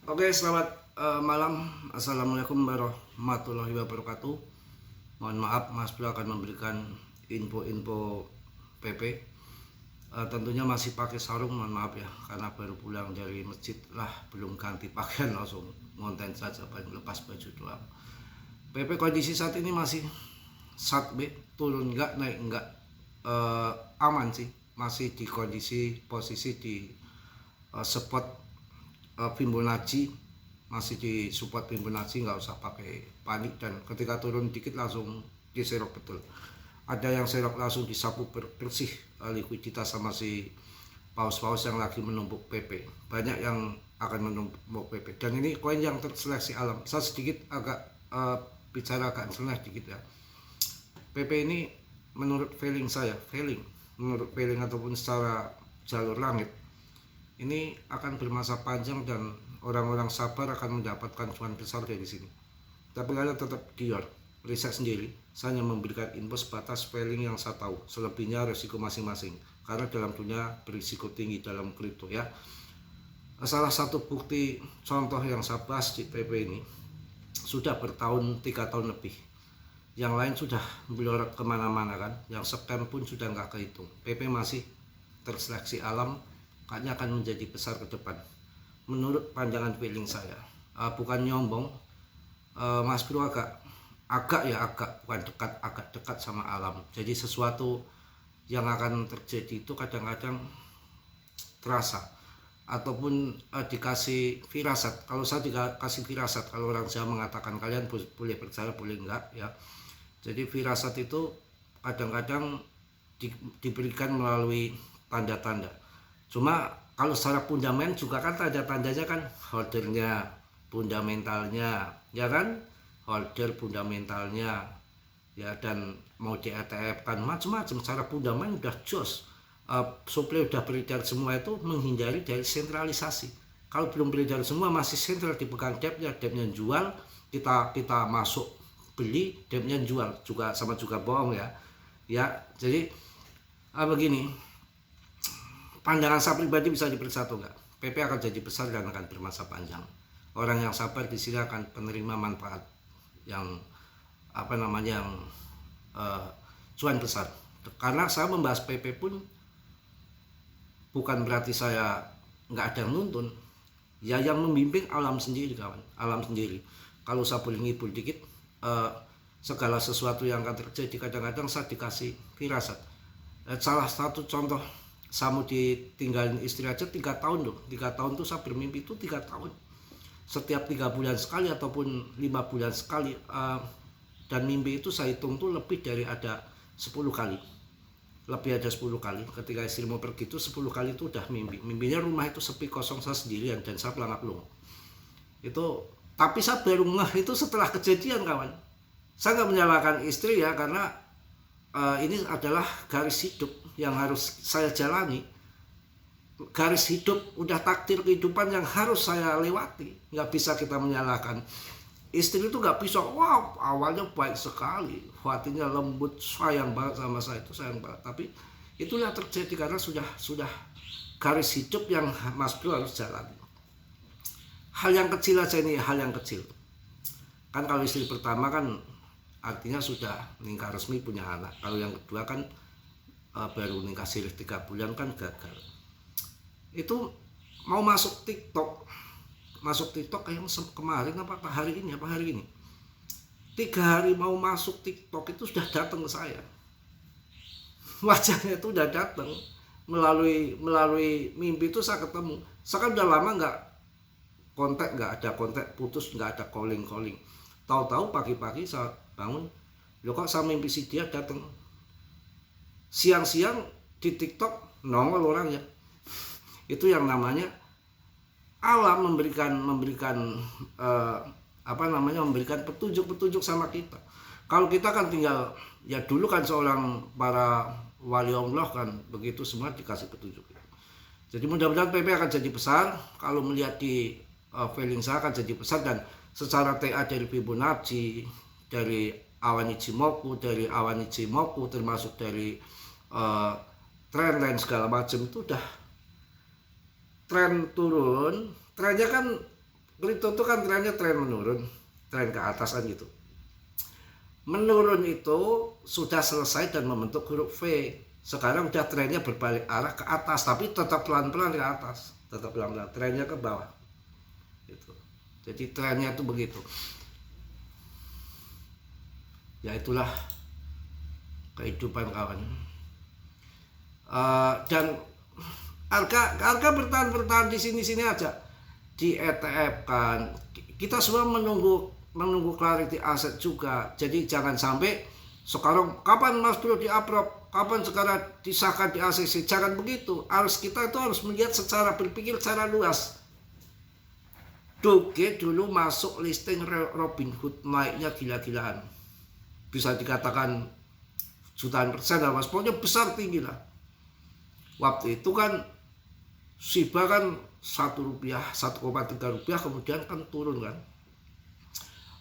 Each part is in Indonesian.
Oke, selamat malam. Assalamualaikum warahmatullahi wabarakatuh. Mohon maaf, Mas Bro akan memberikan info-info PP. Tentunya masih pakai sarung, mohon maaf ya, karena baru pulang dari masjid lah, belum ganti pakaian langsung ngonten saja, paling lepas baju doang. PP kondisi saat ini masih sat B, turun enggak, naik enggak, aman sih, masih di kondisi posisi di spot Fibonacci, masih di support Fibonacci, nggak usah pakai panik, dan ketika turun dikit langsung diserok betul. Ada yang serok langsung disapu bersih likuiditas sama si paus-paus yang lagi menumpuk PP. Banyak yang akan menumpuk PP, dan ini koin yang terseleksi alam. Saya sedikit agak bicara agak senang sedikit ya. PP ini menurut menurut feeling ataupun secara jalur langit ini akan bermasa panjang dan orang-orang sabar akan mendapatkan cuan besar dari sini. Tapi kalian tetap dior, riset sendiri. Saya hanya memberikan info sebatas feeling yang saya tahu. Selebihnya resiko masing-masing. Karena dalam dunia berisiko tinggi dalam kripto ya. Salah satu bukti contoh yang saya bahas di PP ini sudah bertahun 3 tahun lebih. Yang lain sudah melorot kemana-mana kan. Yang scam pun sudah nggak kehitung. PP masih terseleksi alam, kayaknya akan menjadi besar ke depan menurut pandangan feeling saya. Bukan nyombong, Mas Bro agak bukan agak dekat sama alam. Jadi sesuatu yang akan terjadi itu kadang-kadang terasa ataupun dikasih firasat. Kalau saya dikasih firasat, kalau orang Jawa mengatakan, kalian boleh percaya boleh enggak ya. Jadi firasat itu kadang-kadang diberikan melalui tanda-tanda. Cuma kalau secara fundamental juga kan tanda-tandanya kan holdernya, fundamentalnya, ya kan, holder fundamentalnya, ya, dan mau di ETF kan macam-macam. Secara fundamental udah jos, supply udah beredar semua, itu menghindari dari sentralisasi. Kalau belum beredar semua masih sentral dipegang debnya jual, kita masuk beli, debnya jual, juga sama juga bohong ya. Jadi begini, pandangan saya pribadi bisa diperiksa atau enggak. PP akan jadi besar dan akan bermasa panjang. Orang yang sabar di sini akan penerima manfaat yang cuan besar. Karena saya membahas PP pun bukan berarti saya nggak ada yang nuntun. Ya, yang membimbing alam sendiri kawan, alam sendiri. Kalau saya boleh ngibul dikit, segala sesuatu yang akan terjadi kadang-kadang saya dikasih firasat. Salah satu contoh, saya mau ditinggalin istri aja 3 tahun loh. 3 tahun tuh saya bermimpi itu 3 tahun. Setiap 3 bulan sekali ataupun 5 bulan sekali. Dan mimpi itu saya hitung tuh lebih dari ada 10 kali. Lebih ada 10 kali. Ketika istri mau pergi itu 10 kali itu udah mimpi. Mimpinya rumah itu sepi kosong, saya sendirian dan saya pelangap-pelung. Tapi saya baru ngeh itu setelah kejadian kawan. Saya nggak menyalahkan istri ya, karena ini adalah garis hidup yang harus saya jalani. Garis hidup, udah takdir kehidupan yang harus saya lewati. Nggak bisa kita menyalahkan. Istri itu nggak bisa, wow awalnya baik sekali, hatinya lembut, sayang banget sama saya, itu sayang banget. Tapi itulah terjadi karena sudah garis hidup yang Mas Bro harus jalani. Hal yang kecil aja ini, hal yang kecil. Kan kalau istri pertama kan artinya sudah nikah resmi, punya anak. Kalau yang kedua kan baru nikah sirih 3 bulan kan gagal. Itu mau masuk TikTok kayak kemarin apa hari ini 3 hari mau masuk TikTok itu sudah datang ke saya. Wajahnya itu udah datang melalui mimpi itu. Saya ketemu. Saya kan udah lama nggak ada kontak, putus, nggak ada calling. Tahu-tahu pagi-pagi saya bangun, loh kok saya mimpi si dia datang. Siang-siang di TikTok nongol orangnya. Itu yang namanya alam memberikan petunjuk sama kita. Kalau kita kan tinggal, ya dulu kan seorang para wali Allah kan begitu, semua dikasih petunjuk. Jadi mudah-mudahan PP akan jadi besar. Kalau melihat di feeling saya akan jadi besar, dan secara TA dari Fibonacci, dari awan Ichimoku, termasuk dari trendline segala macam, itu udah tren turun. Trennya kan kripto itu kan trennya tren menurun, tren ke atas kan gitu. Menurun itu sudah selesai dan membentuk huruf V. Sekarang udah trennya berbalik arah ke atas, tapi tetap pelan-pelan ke atas, tetap pelan-pelan, trennya ke bawah. Gitu. Jadi trennya itu begitu. Ya itulah kehidupan kawan. Dan harga bertahan di sini aja, di ETF kan. Kita semua menunggu clarity aset juga. Jadi jangan sampai sekarang kapan Mas Bro di-approve, kapan sekarang disahkan di ACC. Jangan begitu. Kita itu harus melihat secara berpikir secara luas. Doge dulu masuk listing Robinhood, naiknya gila-gilaan. Bisa dikatakan jutaan persen lah Mas, pokoknya besar tinggi lah. Waktu itu kan Shiba kan Rp1, 1,3 rupiah, kemudian kan turun kan.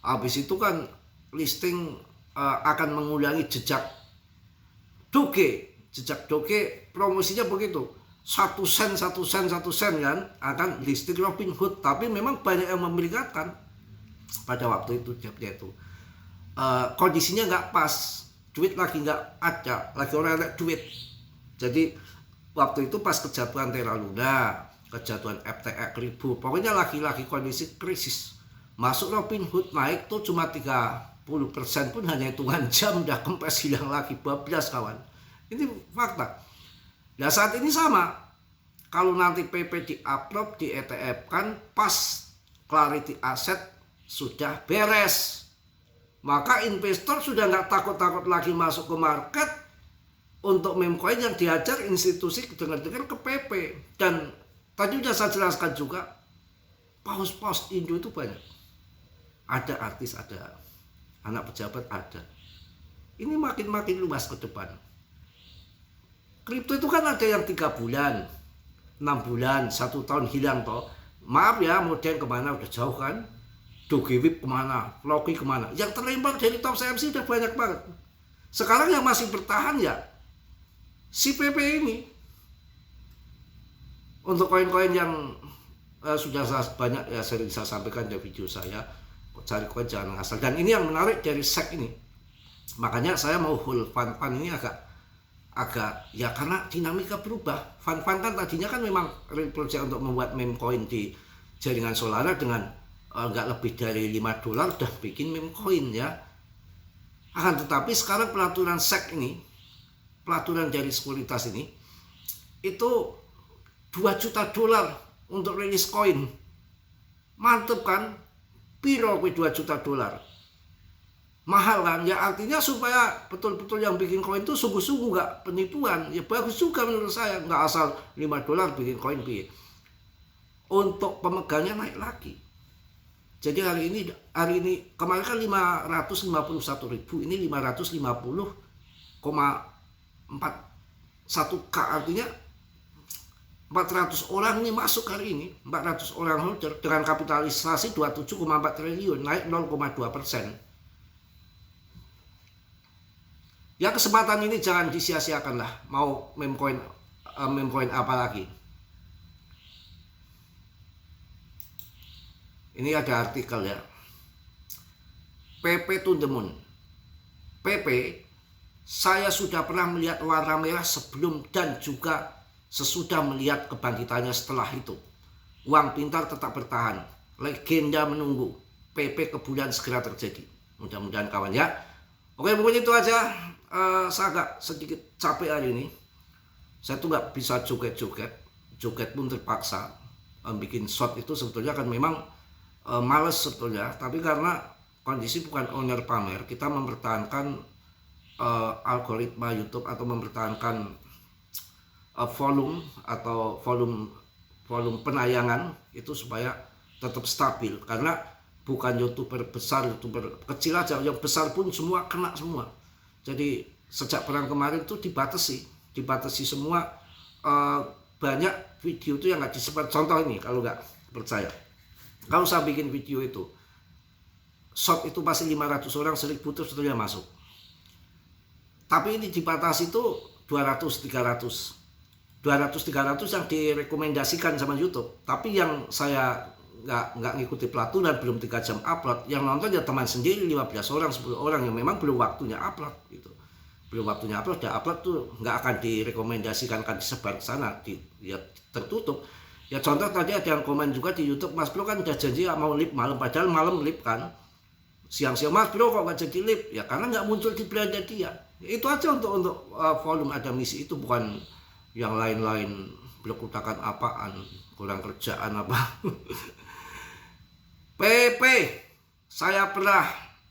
Habis itu kan listing akan mengulangi jejak Doge. Jejak Doge promosinya begitu. 1 sen kan akan listing Robinhood. Tapi memang banyak yang memberikan pada waktu itu dia itu. Kondisinya nggak pas. Duit lagi nggak ada, lagi orang ada duit. Jadi waktu itu pas kejatuhan Terra Luna, kejatuhan FTX 1000, pokoknya lagi kondisi krisis. Masuk Robinhood naik tuh cuma 30% pun hanya hitungan jam udah kempes hilang lagi, bablas kawan. Ini fakta. Nah saat ini sama. Kalau nanti PP di-upload di ETF kan pas clarity aset sudah beres. Maka investor sudah nggak takut-takut lagi masuk ke market untuk meme coin yang diajar institusi dengar-dengar ke PP. Dan tadi sudah saya jelaskan juga, paus-paus Indo itu banyak. Ada artis, ada anak pejabat, ada. Ini makin luas ke depan. Kripto itu kan ada yang 3 bulan, 6 bulan, 1 tahun hilang toh. Maaf ya, modern kemana udah jauh kan. Dogewip kemana, Loki kemana, yang terlempar dari top CMC udah banyak banget. Sekarang yang masih bertahan ya si PP ini. Untuk koin-koin yang sudah banyak ya sering saya sampaikan di video saya, cari koin jangan ngasal. Dan ini yang menarik dari SEC ini, makanya saya mau hold fund ini agak ya karena dinamika berubah. Fund kan tadinya kan memang project untuk membuat meme coin di jaringan Solana dengan nggak lebih dari $5 udah bikin meme coin ya. Akan tetapi sekarang pelaturan SEC ini, pelaturan dari sekuritas ini, itu $2 juta untuk rilis koin. Mantep kan? Piro $2 juta. Mahal kan? Ya artinya supaya betul-betul yang bikin koin itu sungguh-sungguh nggak penipuan. Ya bagus juga menurut saya, nggak asal $5 bikin koin piye. Untuk pemegangnya naik lagi. Jadi hari ini kemarin kan 551.000, ini 550,41K, artinya 400 orang ini masuk hari ini, 400 orang holder dengan kapitalisasi 27,4 triliun, naik 0,2%. Ya kesempatan ini jangan disia-siakan lah, mau meme coin apa lagi. Ini ada artikel ya. PP to the moon. PP, saya sudah pernah melihat warna merah sebelum dan juga sesudah melihat kebangkitannya setelah itu. Uang pintar tetap bertahan. Legenda menunggu. PP ke bulan segera terjadi. Mudah-mudahan kawan ya. Oke, pokoknya itu aja. Saya agak sedikit capek hari ini. Saya tuh nggak bisa joget-joget. Joget pun terpaksa. Bikin shot itu sebetulnya kan memang males sebetulnya, tapi karena kondisi bukan owner pamer, kita mempertahankan algoritma YouTube atau mempertahankan volume penayangan itu supaya tetap stabil, karena bukan YouTuber besar, YouTuber kecil aja, yang besar pun semua kena semua. Jadi sejak perang kemarin itu dibatasi semua, banyak video itu yang nggak disebar. Contoh ini kalau nggak percaya. Kalau saya bikin video itu, shot itu pasti 500 orang, 1000 terus sebetulnya masuk. Tapi ini dibatasi itu 200-300 yang direkomendasikan sama YouTube. Tapi yang saya nggak ngikuti pelaturan, belum 3 jam upload, yang nonton ya teman sendiri 15 orang 10 orang yang memang belum waktunya upload gitu. Belum waktunya upload, udah upload tuh nggak akan direkomendasikan, akan disebar ke sana, ya tertutup. Ya contoh tadi ada yang komen juga di YouTube, Mas Bro kan udah janji mau live malam, padahal malam live kan. Siang-siang, Mas Bro kok nggak jadi live? Ya karena nggak muncul di beranda dia. Ya, itu aja untuk volume ada misi itu, bukan yang lain-lain blok utakan apaan, kurang kerjaan apa. PP, saya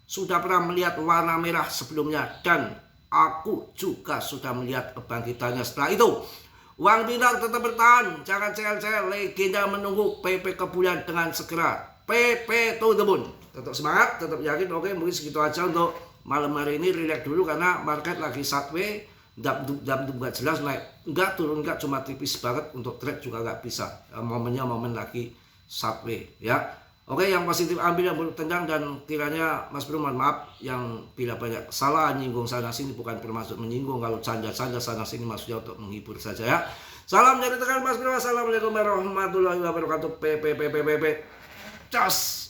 sudah pernah melihat warna merah sebelumnya, dan aku juga sudah melihat kebangkitannya setelah itu. Uang dinar tetap bertahan, jangan cel-cel, legenda menunggu PP ke bulan dengan segera. PP to the moon. Tetap semangat, tetap yakin. Oke, mungkin segitu aja untuk malam hari ini. Relax dulu karena market lagi sideways, dap nggak jelas, naik nggak turun nggak, cuma tipis banget. Untuk trade juga nggak bisa, momennya momen lagi sideways ya. Oke, yang positif ambil, yang buruk tendang, dan kiranya Mas Bro mohon maaf yang bila banyak salah, nyinggung sana sini, bukan bermaksud menyinggung. Kalau canda-canda sana sini maksudnya untuk menghibur saja ya. Salam dari tekan Mas Bro. Assalamualaikum warahmatullahi wabarakatuh. PP. Cas.